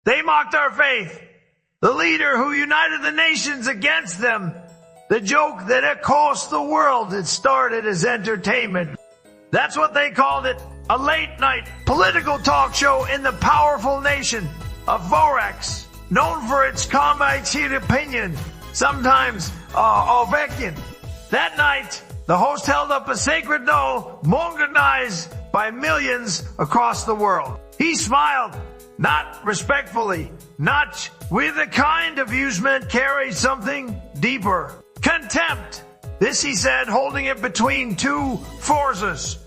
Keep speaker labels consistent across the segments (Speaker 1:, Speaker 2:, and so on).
Speaker 1: They mocked our faith. The leader who united the nations against them. The joke that had cost the world had started as entertainment. That's what they called it. A late-night political talk show in the powerful nation of Vorax, known for its combative opinion, sometimes Ovechkin. That night, the host held up a sacred doll, modernized by millions across the world. He smiled, not respectfully, not with the kind of amusement carries something deeper. Contempt. This he said, holding it between two forces.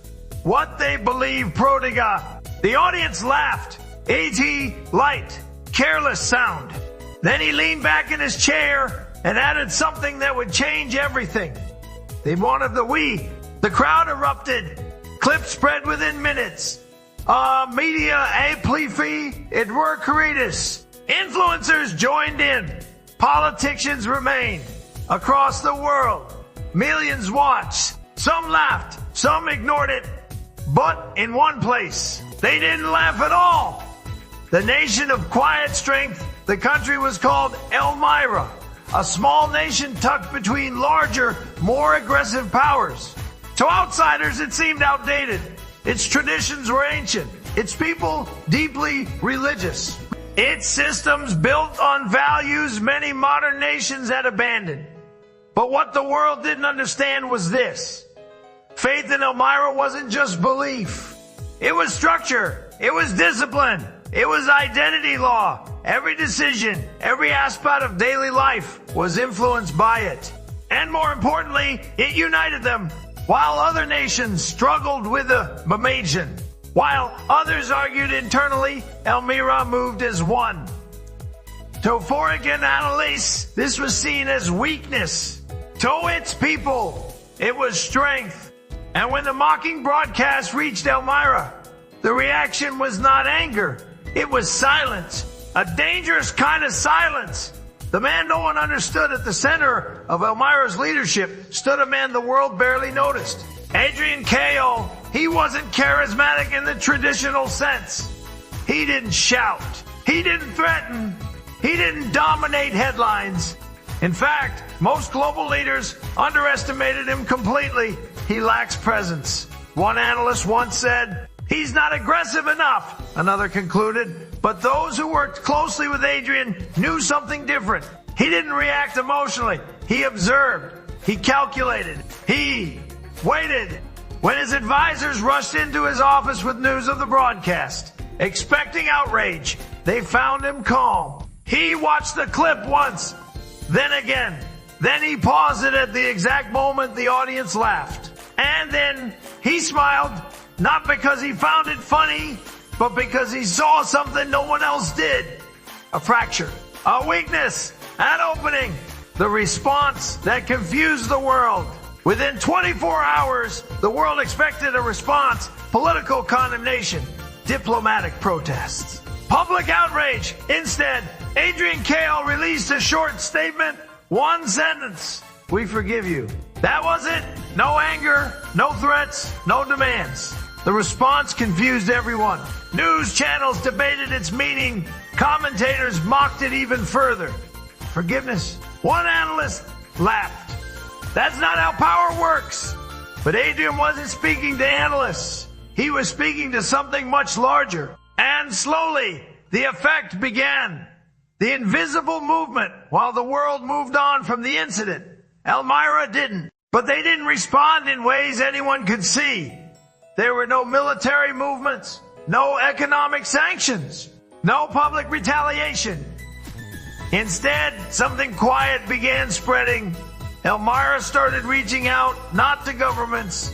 Speaker 1: What they believe prodiga. The audience laughed. A.T. light, careless sound. Then he leaned back in his chair and added something that would change everything. They wanted the we. The crowd erupted. Clips spread within minutes. Media amplify it were creatus. Influencers joined in. Politicians remained. Across the world, millions watched. Some laughed, some ignored it. But in one place, they didn't laugh at all. The nation of quiet strength, the country was called Elmira, a small nation tucked between larger, more aggressive powers. To outsiders, it seemed outdated. Its traditions were ancient. Its people deeply religious. Its systems built on values many modern nations had abandoned. But what the world didn't understand was this. Faith in Elmira wasn't just belief. It was structure. It was discipline. It was identity law. Every decision, every aspect of daily life was influenced by it. And more importantly, it united them. While other nations struggled with the Mamajan, while others argued internally, Elmira moved as one. To foreign analysts, this was seen as weakness. To its people, it was strength. And when the mocking broadcast reached Elmira, the reaction was not anger. It was silence. A dangerous kind of silence. The man no one understood at the center of Elmira's leadership stood a man the world barely noticed. Adrian Keough. He wasn't charismatic in the traditional sense. He didn't shout. He didn't threaten. He didn't dominate headlines. In fact, most global leaders underestimated him completely. He lacks presence. One analyst once said, "He's not aggressive enough," another concluded. But those who worked closely with Adrian knew something different. He didn't react emotionally. He observed. He calculated. He waited. When his advisors rushed into his office with news of the broadcast, expecting outrage, they found him calm. He watched the clip once, then again. Then he paused it at the exact moment the audience laughed. And then he smiled, not because he found it funny, but because he saw something no one else did. A fracture, a weakness, an opening, the response that confused the world. Within 24 hours, the world expected a response, political condemnation, diplomatic protests, public outrage. Instead, Adrian Keough released a short statement, one sentence: "We forgive you." That was it. No anger, no threats, no demands. The response confused everyone. News channels debated its meaning. Commentators mocked it even further. Forgiveness. One analyst laughed. That's not how power works. But Adrian wasn't speaking to analysts. He was speaking to something much larger. And slowly, the effect began. The invisible movement, while the world moved on from the incident. Elmira didn't. But they didn't respond in ways anyone could see. There were no military movements, no economic sanctions, no public retaliation. Instead, something quiet began spreading. Elmira started reaching out, not to governments,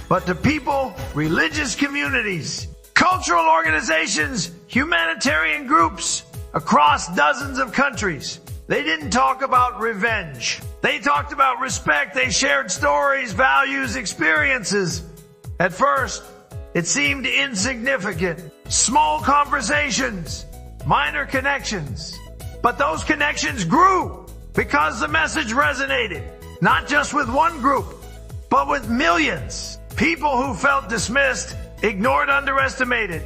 Speaker 1: but to people, religious communities, cultural organizations, humanitarian groups across dozens of countries. They didn't talk about revenge. They talked about respect. They shared stories, values, experiences. At first, it seemed insignificant. Small conversations, minor connections. But those connections grew because the message resonated, not just with one group, but with millions. People who felt dismissed, ignored, underestimated.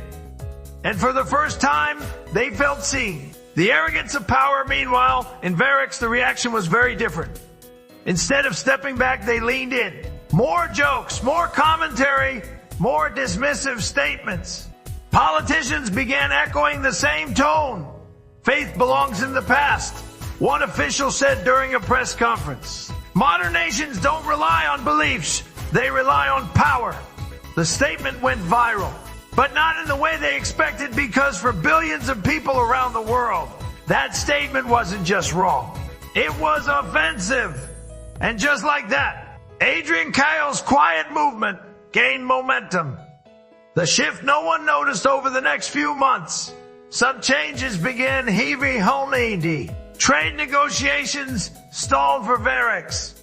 Speaker 1: And for the first time, they felt seen. The arrogance of power, meanwhile, in Varix, the reaction was very different. Instead of stepping back, they leaned in. More jokes, more commentary, more dismissive statements. Politicians began echoing the same tone. Faith belongs in the past, one official said during a press conference. Modern nations don't rely on beliefs, they rely on power. The statement went viral, but not in the way they expected, because for billions of people around the world, that statement wasn't just wrong. It was offensive. And just like that, Adrian Keil's quiet movement gained momentum. The shift no one noticed over the next few months. Some changes began heavy-handedly. Trade negotiations stalled for Varix.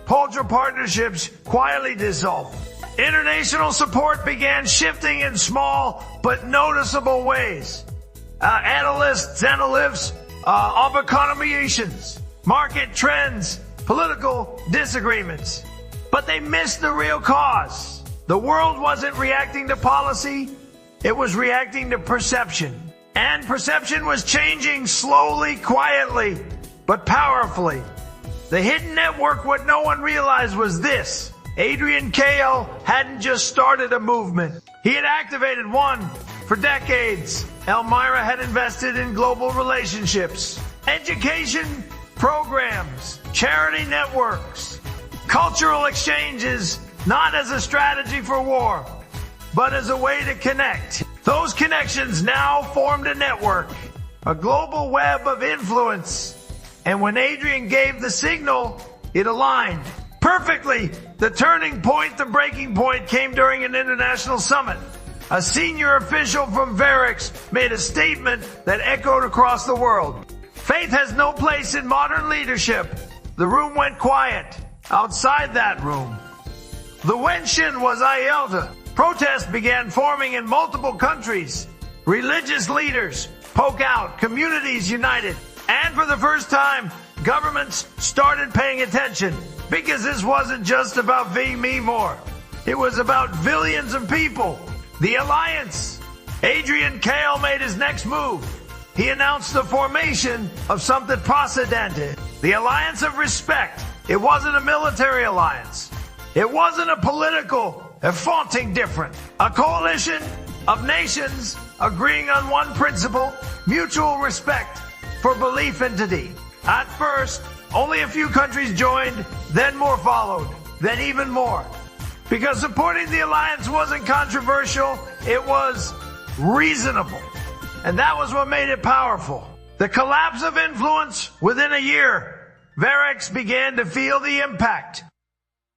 Speaker 1: Poultry partnerships quietly dissolved. International support began shifting in small but noticeable ways. Analysts, of economizations, market trends, political disagreements. But they missed the real cause. The world wasn't reacting to policy, it was reacting to perception. And perception was changing slowly, quietly, but powerfully. The hidden network, what no one realized was this. Adrian Keil hadn't just started a movement. He had activated one for decades. Elmira had invested in global relationships, education programs, charity networks, cultural exchanges, not as a strategy for war, but as a way to connect. Those connections now formed a network, a global web of influence. And when Adrian gave the signal, it aligned perfectly. The turning point, the breaking point, came during an international summit. A senior official from Varix made a statement that echoed across the world. Faith has no place in modern leadership. The room went quiet. Outside that room, the Wenshin was Ielta. Protests began forming in multiple countries. Religious leaders spoke out. Communities united. And for the first time, governments started paying attention. Because this wasn't just about me more. It was about billions of people. The alliance. Adrian Keil made his next move. He announced the formation of something precedented. The alliance of respect. It wasn't a military alliance. It wasn't a political, fronting different. A coalition of nations agreeing on one principle, mutual respect for belief entity. At first, only a few countries joined, then more followed, then even more. Because supporting the alliance wasn't controversial, it was reasonable. And that was what made it powerful. The collapse of influence within a year, Varix began to feel the impact.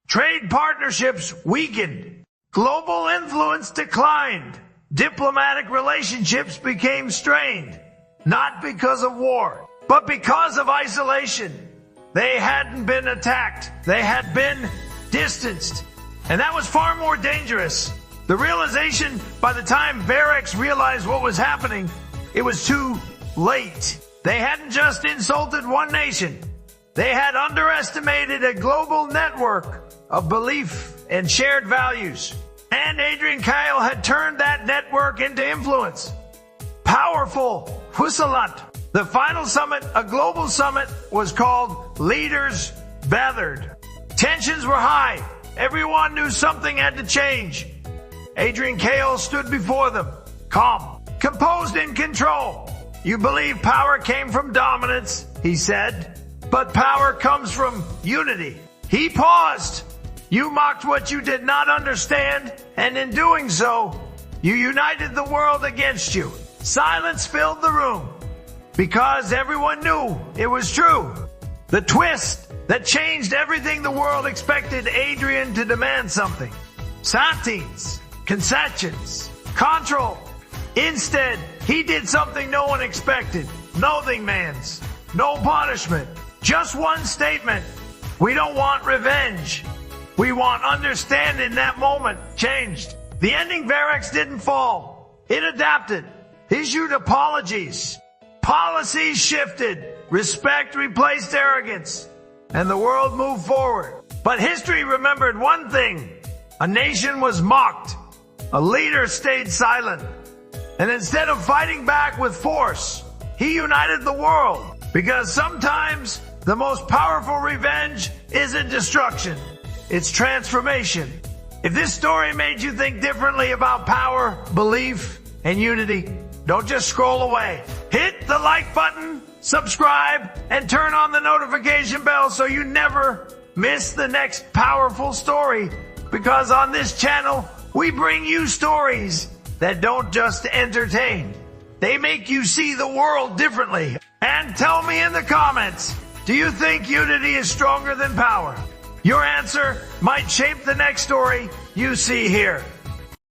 Speaker 1: Trade partnerships weakened. Global influence declined. Diplomatic relationships became strained. Not because of war, but because of isolation. They hadn't been attacked. They had been distanced. And that was far more dangerous. The realization, by the time Varix realized what was happening, it was too late. They hadn't just insulted one nation. They had underestimated a global network of belief and shared values. And Adrian Keil had turned that network into influence. Powerful. Husalat. The final summit, a global summit, was called Leaders Gathered. Tensions were high. Everyone knew something had to change. Adrian Keil stood before them, calm, composed, in control. You believe power came from dominance, he said, but power comes from unity. He paused. You mocked what you did not understand, and in doing so, you united the world against you. Silence filled the room, because everyone knew it was true. The twist that changed everything the world expected Adrian to demand something. Santines, concessions, control. Instead, he did something no one expected. Nothing mans. No punishment. Just one statement. We don't want revenge. We want understanding. That moment changed. The ending Varix didn't fall. It adapted. Issued apologies. Policies shifted. Respect replaced arrogance. And the world moved forward. But history remembered one thing. A nation was mocked. A leader stayed silent. And instead of fighting back with force, he united the world. Because sometimes the most powerful revenge isn't destruction, it's transformation. If this story made you think differently about power, belief, and unity, don't just scroll away. Hit the like button, subscribe, and turn on the notification bell so you never miss the next powerful story. Because on this channel, we bring you stories that don't just entertain. They make you see the world differently. And tell me in the comments, do you think unity is stronger than power? Your answer might shape the next story you see here.